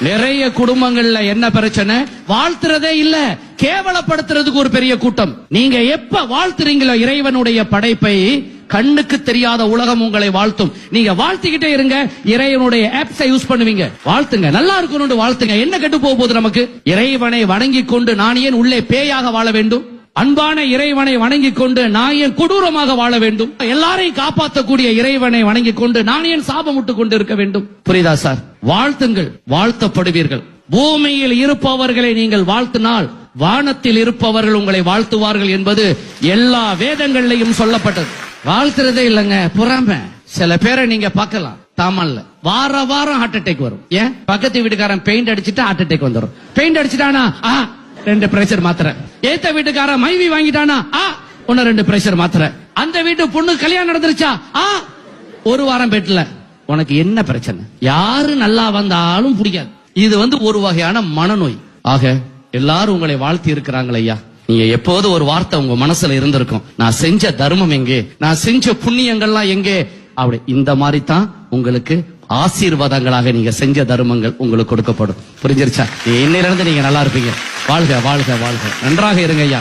நிறைய குடும்பங்கள்ல என்ன பிரச்சனை? வாழ்த்துறதே இல்ல, கேவலப்படுத்துறதுக்கு ஒரு பெரிய கூட்டம். நீங்க எப்ப வாழ்த்துறீங்களோ இறைவனுடைய படைப்பை, கண்ணுக்கு தெரியாத உலகம் உங்களை வாழ்த்தும். நீங்க வாழ்த்திக்கிட்டே இருங்க, இறைவனுடைய ஆப்ஸை யூஸ் பண்ணுவீங்க. வாழ்த்துங்க, நல்லா இருக்கணும் வாழ்த்துங்க. என்ன கெட்டு போகுது நமக்கு? இறைவனை வணங்கி கொண்டு நான் ஏன் உள்ளே பேயாக வாழ வேண்டும்? அன்பான இறைவனை வணங்கி கொண்டு நான் ஏன் கொடூரமாக வாழ வேண்டும்? எல்லாரையும் காப்பாற்றக்கூடிய இறைவனை வணங்கி கொண்டு நான் ஏன் சாபமிட்டு கொண்டு இருக்க வேண்டும்? புரியுதா சார்? வாழ்த்துங்கள், வாழ்த்தப்படுவீர்கள். பூமியில் இருப்பவர்களை நீங்கள் வாழ்த்தினால் வானத்தில் இருப்பவர்கள் உங்களை வாழ்த்துவார்கள் என்பது எல்லா வேதங்கள்லையும் சொல்லப்பட்டது. வாழ்த்துறதே இல்லங்க, பொறாம. சில பேரை நீங்க பார்க்கலாம் தாமல்ல, வாரம் ஹார்ட் அட்டாக் வரும். ஏன்? பக்கத்து வீட்டுக்காரன் பெயிண்ட் அடிச்சுட்டு ஹார்ட் அட்டாக் வந்துடும். பெயிண்ட் அடிச்சுட்டானா 2 பிரஷர் மாத்திரை. ஏத்த வீட்டுக்கார மைவி வாங்கிட்டானா 1-2 பிரஷர் மாத்திரை. அந்த வீட்டு பொண்ணு கல்யாணம் நடந்துருச்சா 1 வாரம் பெட்ல. உனக்கு என்ன பிரச்சனை? யாரு நல்லா வந்தாலும் பிடிக்காது. இது ஒரு வகையான மனநோய். ஆக எல்லாரும் உங்களை வாழ்த்தி இருக்கிறாங்களே ஐயா, நீங்க எப்போது ஒரு வார்த்தை உங்க மனசுல இருந்திருக்கும், நான் செஞ்ச தர்மம் எங்கே, நான் செஞ்ச புண்ணியங்கள்லாம் எங்கே? அப்படி இந்த மாதிரி தான் உங்களுக்கு ஆசீர்வாதங்களாக நீங்க செஞ்ச தர்மங்கள் உங்களுக்கு கொடுக்கப்படும். புரிஞ்சிருச்சா? இன்னையிலிருந்து நீங்க நல்லா இருப்பீங்க. வாழ்க வாழ்க வாழ்க. நன்றாக இருங்க ஐயா.